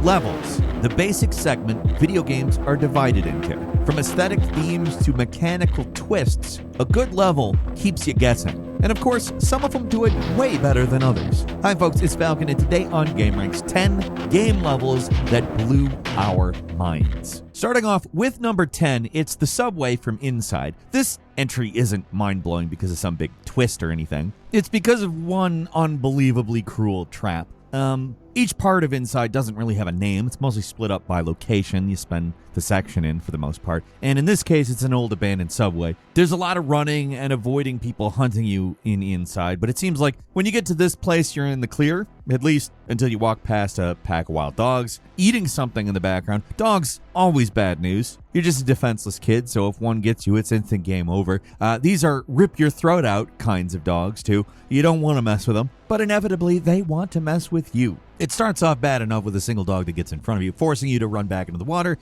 Levels, the basic segment video games are divided into. From aesthetic themes to mechanical twists, a good level keeps you guessing. And of course, some of them do it way better than others. Hi folks, it's Falcon, and today on gameranx, 10 game levels that blew our minds. Starting off with number 10, it's the subway from Inside. This entry isn't mind-blowing because of some big twist or anything. It's because of one unbelievably cruel trap. Each part of Inside doesn't really have a name. It's mostly split up by location you spend the section in for the most part. And in this case, it's an old abandoned subway. There's a lot of running and avoiding people hunting you in Inside, but it seems like when you get to this place, you're in the clear, at least until you walk past a pack of wild dogs, eating something in the background. Dogs, always bad news. You're just a defenseless kid, so if one gets you, it's instant game over. These are rip your throat out kinds of dogs, too. You don't want to mess with them, but inevitably, they want to mess with you. It starts off bad enough with a single dog that gets in front of you, forcing you to run back into the water.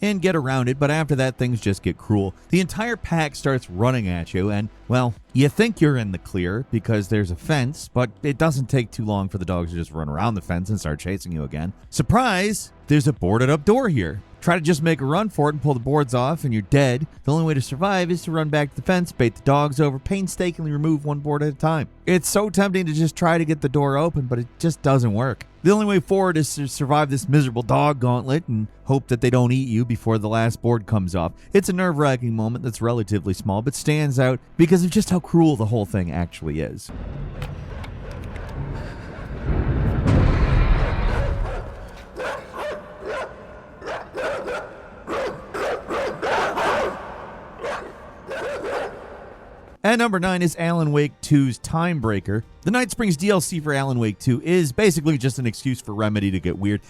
And get around it, but after that, things just get cruel. The entire pack starts running at you, and, well, you think you're in the clear because there's a fence, but it doesn't take too long for the dogs to just run around the fence and start chasing you again. Surprise! There's a boarded up door here. Try to just make a run for it and pull the boards off, and you're dead. The only way to survive is to run back to the fence, bait the dogs over, painstakingly remove one board at a time. It's so tempting to just try to get the door open, but it just doesn't work. The only way forward is to survive this miserable dog gauntlet and hope that they don't eat you before the last board comes off. It's a nerve-wracking moment that's relatively small, but stands out because of just how cruel the whole thing actually is. At number 9 is Alan Wake 2's Timebreaker. The Night Springs DLC for Alan Wake 2 is basically just an excuse for Remedy to get weird,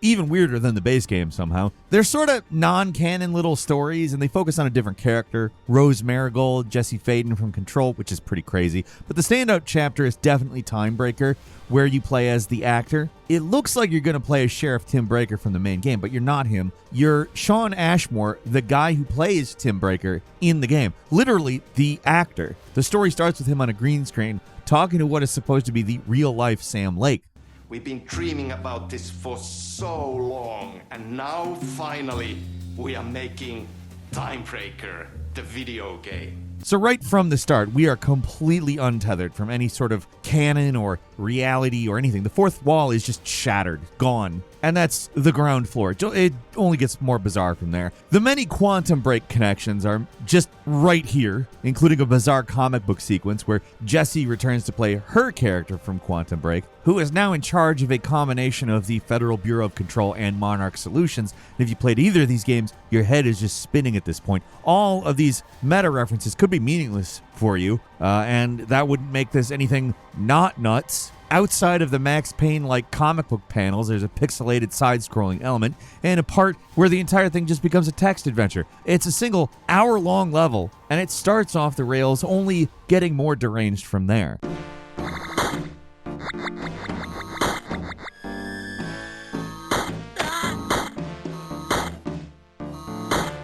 even weirder than the base game somehow. They're sort of non-canon little stories, and they focus on a different character, Rose Marigold, Jesse Faden from Control, which is pretty crazy. But the standout chapter is definitely Timebreaker, where you play as the actor. It looks like you're going to play as Sheriff Tim Breaker from the main game, but you're not him. You're Sean Ashmore, the guy who plays Tim Breaker in the game. Literally, the actor. The story starts with him on a green screen, talking to what is supposed to be the real-life Sam Lake. We've been dreaming about this for so long, and now finally we are making Timebreaker, the video game. So right from the start, we are completely untethered from any sort of canon or reality or anything. The fourth wall is just shattered, gone. And that's the ground floor. It only gets more bizarre from there. The many Quantum Break connections are just right here, including a bizarre comic book sequence where Jessie returns to play her character from Quantum Break, who is now in charge of a combination of the Federal Bureau of Control and Monarch Solutions. And if you played either of these games, your head is just spinning at this point. All of these meta references could be meaningless for you, and that wouldn't make this anything not nuts. Outside of the Max Payne-like comic book panels, there's a pixelated side-scrolling element, and a part where the entire thing just becomes a text adventure. It's a single hour-long level, and it starts off the rails, only getting more deranged from there.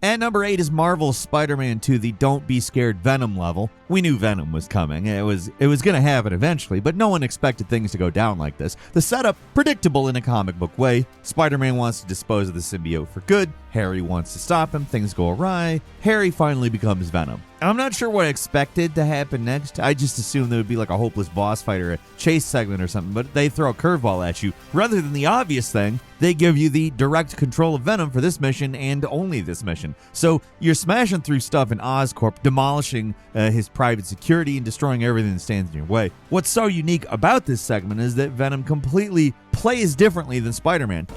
At number 8 is Marvel's Spider-Man 2, the Don't Be Scared Venom level. We knew Venom was coming. It was going to happen eventually, but no one expected things to go down like this. The setup, predictable in a comic book way. Spider-Man wants to dispose of the symbiote for good. Harry wants to stop him. Things go awry. Harry finally becomes Venom. I'm not sure what I expected to happen next. I just assumed there would be like a hopeless boss fight or a chase segment or something, but they throw a curveball at you. Rather than the obvious thing, they give you the direct control of Venom for this mission and only this mission. So you're smashing through stuff in Oscorp, demolishing his private security and destroying everything that stands in your way. What's so unique about this segment is that Venom completely plays differently than Spider-Man.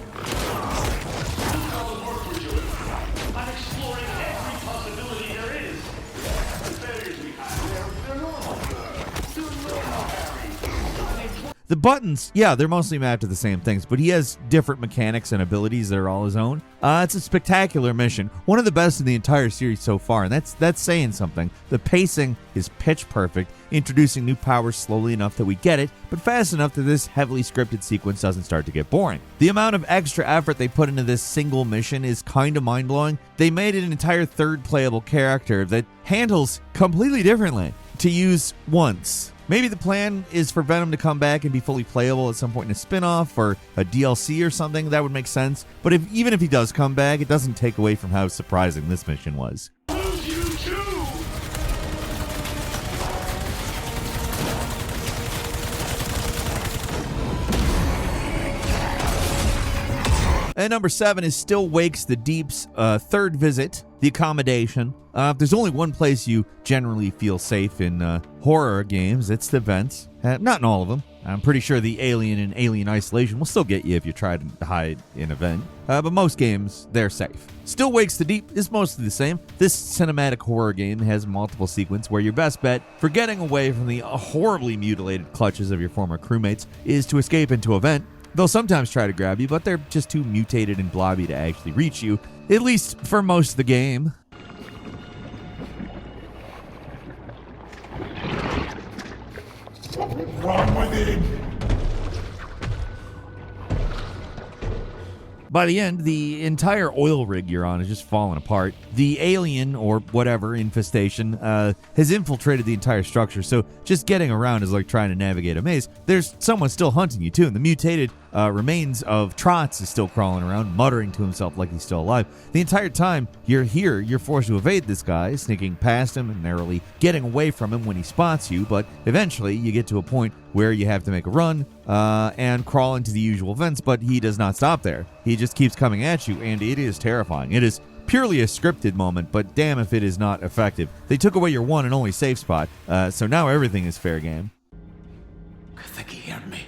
The buttons, yeah, they're mostly mapped to the same things, but he has different mechanics and abilities that are all his own. It's a spectacular mission, one of the best in the entire series so far, and that's saying something. The pacing is pitch perfect, introducing new powers slowly enough that we get it, but fast enough that this heavily scripted sequence doesn't start to get boring. The amount of extra effort they put into this single mission is kind of mind-blowing. They made an entire third playable character that handles completely differently to use once. Maybe the plan is for Venom to come back and be fully playable at some point in a spin-off or a DLC or something. That would make sense. But even if he does come back, it doesn't take away from how surprising this mission was. And number 7 is Still Wakes the Deep's third visit, the accommodation. There's only one place you generally feel safe in horror games. It's the vents. Not in all of them. I'm pretty sure the Alien and Alien Isolation will still get you if you try to hide in a vent. But most games, they're safe. Still Wakes the Deep is mostly the same. This cinematic horror game has multiple sequences where your best bet for getting away from the horribly mutilated clutches of your former crewmates is to escape into a vent. They'll sometimes try to grab you, but they're just too mutated and blobby to actually reach you, at least for most of the game. What's wrong with him? By the end, the entire oil rig you're on is just falling apart. The alien, or whatever, infestation, has infiltrated the entire structure, so just getting around is like trying to navigate a maze. There's someone still hunting you, too, and the mutated remains of Trotz is still crawling around, muttering to himself like he's still alive. The entire time you're here, you're forced to evade this guy, sneaking past him and narrowly getting away from him when he spots you, but eventually you get to a point where you have to make a run and crawl into the usual vents, but he does not stop there. He just keeps coming at you, and it is terrifying. It is purely a scripted moment, but damn if it is not effective. They took away your one and only safe spot, so now everything is fair game. I think he heard me.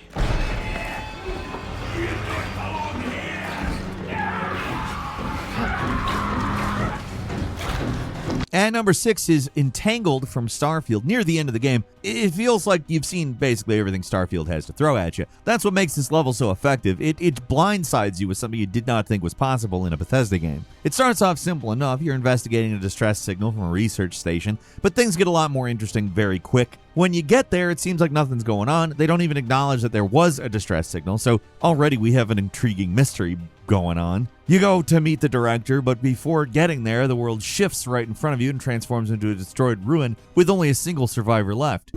And number 6 is Entangled from Starfield. Near the end of the game, it feels like you've seen basically everything Starfield has to throw at you. That's what makes this level so effective. It blindsides you with something you did not think was possible in a Bethesda game. It starts off simple enough. You're investigating a distress signal from a research station, but things get a lot more interesting very quick. When you get there, it seems like nothing's going on. They don't even acknowledge that there was a distress signal, so already we have an intriguing mystery going on. You go to meet the director, but before getting there, the world shifts right in front of you and transforms into a destroyed ruin with only a single survivor left.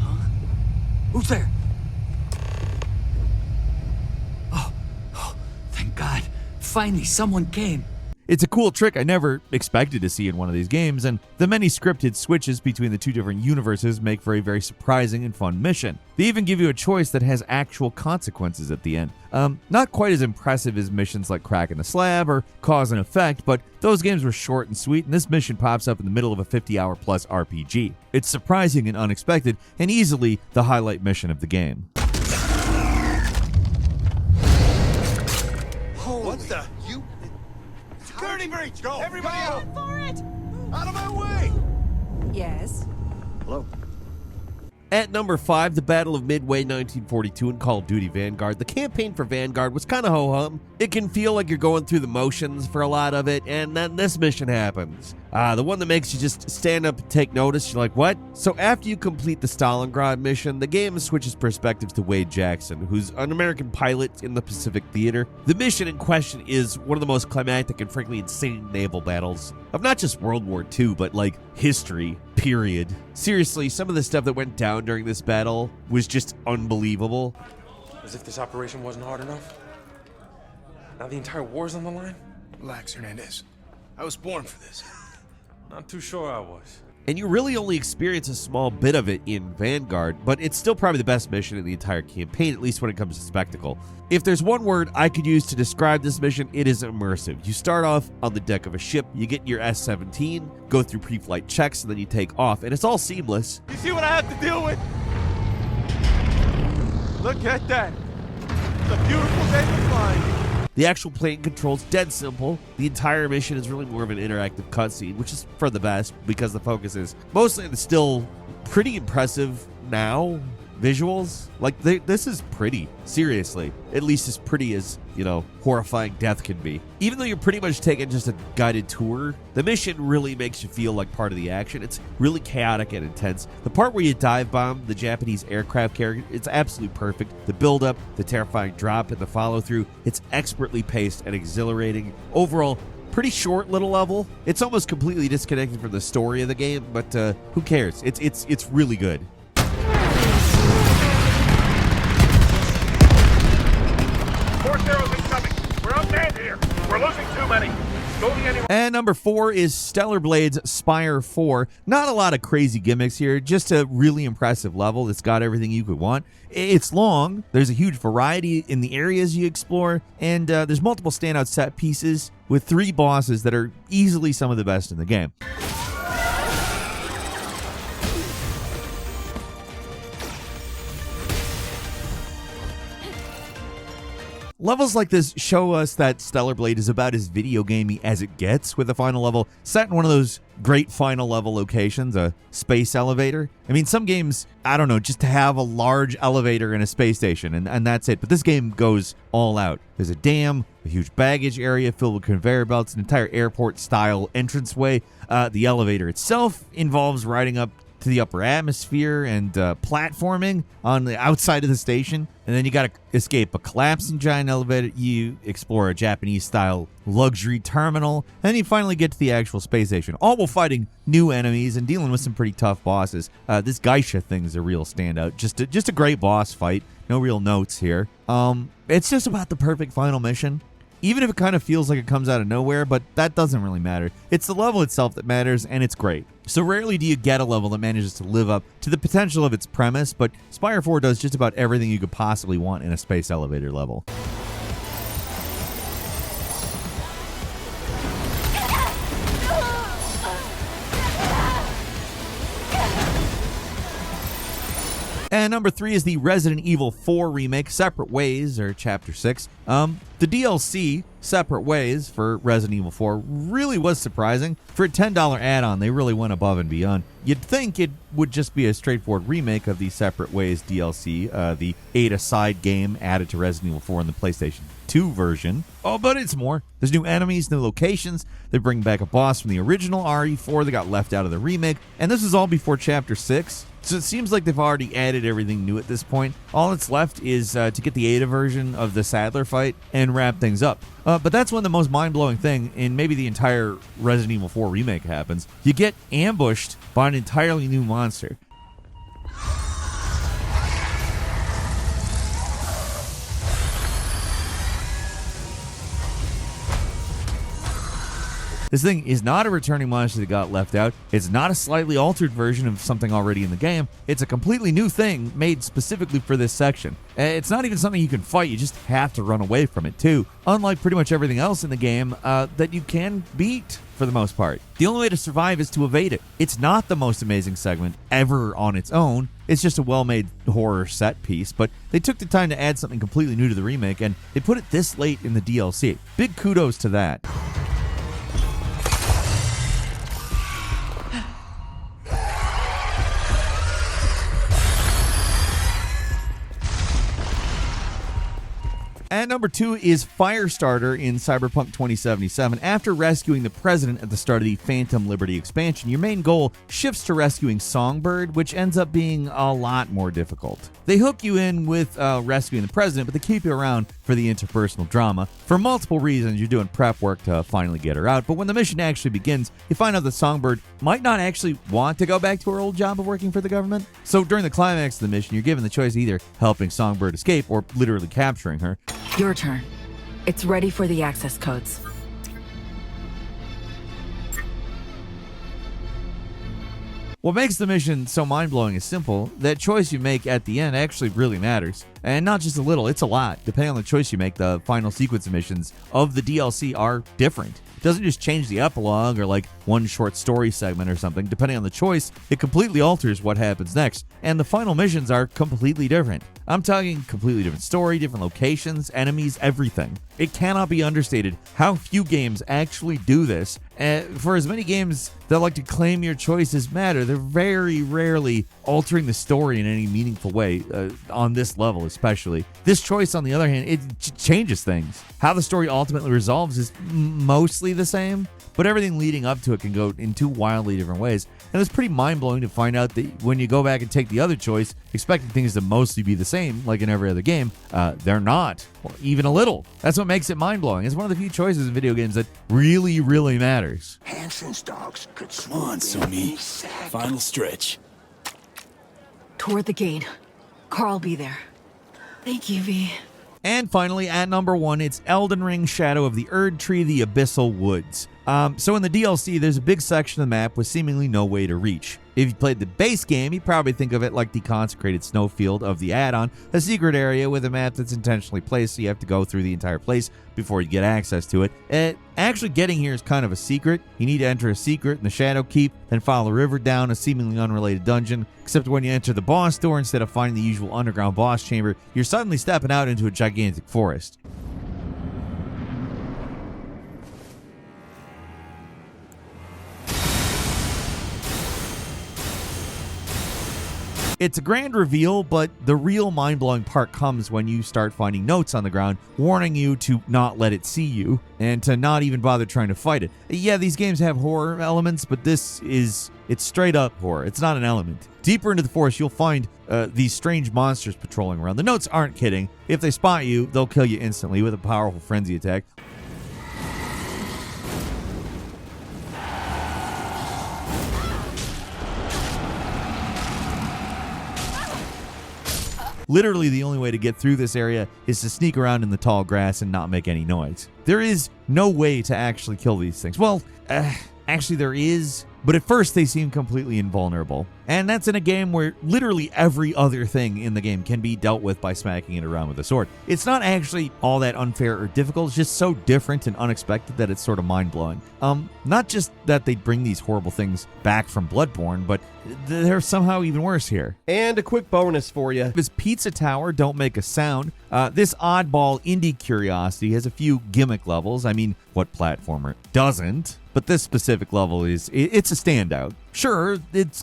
Huh? Who's there? Oh, thank God. Finally, someone came. It's a cool trick I never expected to see in one of these games, and the many scripted switches between the two different universes make for a very surprising and fun mission. They even give you a choice that has actual consequences at the end. Not quite as impressive as missions like Cracking the Slab or Cause and Effect, but those games were short and sweet, and this mission pops up in the middle of a 50-hour plus RPG. It's surprising and unexpected, and easily the highlight mission of the game. What the? You? Security breach! Go! Everybody out! For it! Out of my way! Yes. Hello? At number 5, the Battle of Midway 1942 in Call of Duty Vanguard. The campaign for Vanguard was kind of ho-hum. It can feel like you're going through the motions for a lot of it, and then this mission happens. The one that makes you just stand up and take notice. You're like, what? So after you complete the Stalingrad mission, the game switches perspectives to Wade Jackson, who's an American pilot in the Pacific Theater. The mission in question is one of the most climactic and frankly insane naval battles of not just World War II, but like history, period. Seriously, some of the stuff that went down during this battle was just unbelievable. As if this operation wasn't hard enough. Now the entire war's on the line? Relax, Hernandez. I was born for this. Not too sure I was. And you really only experience a small bit of it in Vanguard, but it's still probably the best mission in the entire campaign, at least when it comes to spectacle. If there's one word I could use to describe this mission, it is immersive. You start off on the deck of a ship, you get your S-17, go through pre-flight checks, and then you take off, and it's all seamless. You see what I have to deal with? Look at that. It's a beautiful day for flying. The actual playing control's dead simple. The entire mission is really more of an interactive cutscene, which is for the best because the focus is mostly on the still pretty impressive now visuals. Like, this is pretty, seriously, at least as pretty as, you know, horrifying death can be. Even though you're pretty much taking just a guided tour, the mission really makes you feel like part of the action. It's really chaotic and intense. The part where you dive bomb the Japanese aircraft carrier, it's absolutely perfect. The build up, the terrifying drop, and the follow through, it's expertly paced and exhilarating. Overall, pretty short little level. It's almost completely disconnected from the story of the game, but who cares? It's really good. We're outmanned here. We're losing too many. And number 4 is Stellar Blade's Spire 4. Not a lot of crazy gimmicks here, just a really impressive level that's got everything you could want. It's long, there's a huge variety in the areas you explore, and there's multiple standout set pieces with 3 bosses that are easily some of the best in the game. Levels like this show us that Stellar Blade is about as video gamey as it gets, with the final level set in one of those great final level locations, a space elevator. I mean, some games, I don't know, just to have a large elevator in a space station, and that's it. But this game goes all out. There's a dam, a huge baggage area filled with conveyor belts, an entire airport-style entranceway. The elevator itself involves riding up to the upper atmosphere and platforming on the outside of the station. And then you got to escape a collapsing giant elevator. You explore a Japanese-style luxury terminal. And then you finally get to the actual space station, all while fighting new enemies and dealing with some pretty tough bosses. This Geisha thing's a real standout. Just a great boss fight. No real notes here. It's just about the perfect final mission. Even if it kind of feels like it comes out of nowhere, but that doesn't really matter. It's the level itself that matters, and it's great. So rarely do you get a level that manages to live up to the potential of its premise, but Spire 4 does just about everything you could possibly want in a space elevator level. And number 3 is the Resident Evil 4 remake, Separate Ways, or Chapter 6. The DLC, Separate Ways, for Resident Evil 4 really was surprising. For a $10 add-on, they really went above and beyond. You'd think it would just be a straightforward remake of the Separate Ways DLC, the Ada side game added to Resident Evil 4 in the PlayStation 2 version. Oh, but it's more. There's new enemies, new locations. They bring back a boss from the original RE4 that got left out of the remake. And this is all before Chapter 6. So it seems like they've already added everything new at this point. All that's left is to get the Ada version of the Sadler fight and wrap things up. But that's when the most mind-blowing thing in maybe the entire Resident Evil 4 remake happens. You get ambushed by an entirely new monster. This thing is not a returning monster that got left out. It's not a slightly altered version of something already in the game. It's a completely new thing made specifically for this section. It's not even something you can fight. You just have to run away from it too. Unlike pretty much everything else in the game that you can beat for the most part. The only way to survive is to evade it. It's not the most amazing segment ever on its own. It's just a well-made horror set piece, but they took the time to add something completely new to the remake, and they put it this late in the DLC. Big kudos to that. And number 2 is Firestarter in Cyberpunk 2077. After rescuing the president at the start of the Phantom Liberty expansion, your main goal shifts to rescuing Songbird, which ends up being a lot more difficult. They hook you in with rescuing the president, but they keep you around for the interpersonal drama. For multiple reasons, you're doing prep work to finally get her out, but when the mission actually begins, you find out that Songbird might not actually want to go back to her old job of working for the government. So during the climax of the mission, you're given the choice of either helping Songbird escape or literally capturing her. Your turn. It's ready for the access codes. What makes the mission so mind-blowing is simple. That choice you make at the end actually really matters. And not just a little, it's a lot. Depending on the choice you make, the final sequence of missions of the DLC are different. It doesn't just change the epilogue or like one short story segment or something. Depending on the choice, it completely alters what happens next. And the final missions are completely different. I'm talking completely different story, different locations, enemies, everything. It cannot be understated how few games actually do this. For as many games that like to claim your choices matter, they're very rarely altering the story in any meaningful way, on this level especially. This choice, on the other hand, it changes things. How the story ultimately resolves is mostly the same, but everything leading up to it can go in two wildly different ways. And it's pretty mind-blowing to find out that when you go back and take the other choice, expecting things to mostly be the same, like in every other game, they're not, or even a little. That's what makes it mind-blowing. It's one of the few choices in video games that really, really matters. Hansen's dogs could Come on, Sumi. Final stretch. Toward the gate. Carl be there. Thank you, V. And finally, at number 1, it's Elden Ring Shadow of the Erdtree, the Abyssal Woods. So in the DLC, there's a big section of the map with seemingly no way to reach. If you played the base game, you probably think of it like the consecrated snowfield of the add-on, a secret area with a map that's intentionally placed so you have to go through the entire place before you get access to it. Actually getting here is kind of a secret. You need to enter a secret in the Shadow Keep, then follow the river down a seemingly unrelated dungeon, except when you enter the boss door, instead of finding the usual underground boss chamber, you're suddenly stepping out into a gigantic forest. It's a grand reveal, but the real mind-blowing part comes when you start finding notes on the ground warning you to not let it see you and to not even bother trying to fight it. Yeah, these games have horror elements, but it's straight up horror. It's not an element. Deeper into the forest, you'll find these strange monsters patrolling around. The notes aren't kidding. If they spot you, they'll kill you instantly with a powerful frenzy attack. Literally, the only way to get through this area is to sneak around in the tall grass and not make any noise. There is no way to actually kill these things. Well, actually there is, but at first they seem completely invulnerable. And that's in a game where literally every other thing in the game can be dealt with by smacking it around with a sword. It's not actually all that unfair or difficult, it's just so different and unexpected that it's sort of mind-blowing. Not just that they bring these horrible things back from Bloodborne, but they're somehow even worse here. And a quick bonus for you. This Pizza Tower Don't Make a Sound. This oddball indie curiosity has a few gimmick levels. I mean, what platformer doesn't? But this specific level it's a standout. Sure, there's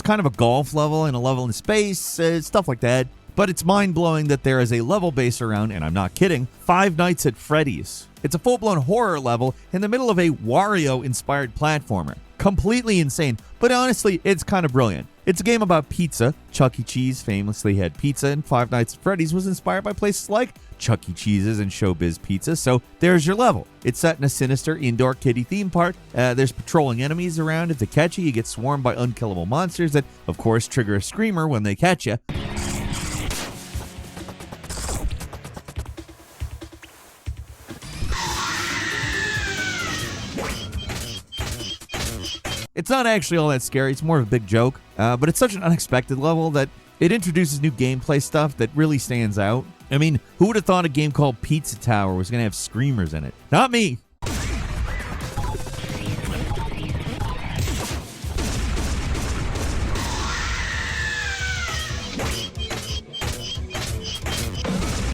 kind of a golf level and a level in space, stuff like that. But it's mind-blowing that there is a level based around, and I'm not kidding, Five Nights at Freddy's. It's a full-blown horror level in the middle of a Wario-inspired platformer. Completely insane, but honestly, it's kind of brilliant. It's a game about pizza. Chuck E. Cheese famously had pizza, and Five Nights at Freddy's was inspired by places like Chuck E. Cheese's and Showbiz Pizza, so there's your level. It's set in a sinister indoor kiddie theme park. There's patrolling enemies around. If they catch you, you get swarmed by unkillable monsters that, of course, trigger a screamer when they catch you. It's not actually all that scary, it's more of a big joke, but it's such an unexpected level that it introduces new gameplay stuff that really stands out. I mean, who would have thought a game called Pizza Tower was going to have screamers in it? Not me!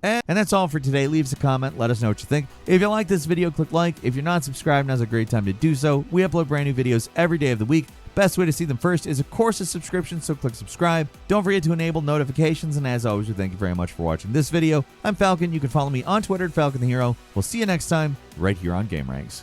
And that's all for today. Leave us a comment. Let us know what you think. If you like this video, click like. If you're not subscribed, now's a great time to do so. We upload brand new videos every day of the week. Best way to see them first is, of course, a subscription, so click subscribe. Don't forget to enable notifications, and as always, we thank you very much for watching this video. I'm Falcon. You can follow me on Twitter at Falcon the Hero. We'll see you next time, right here on gameranx.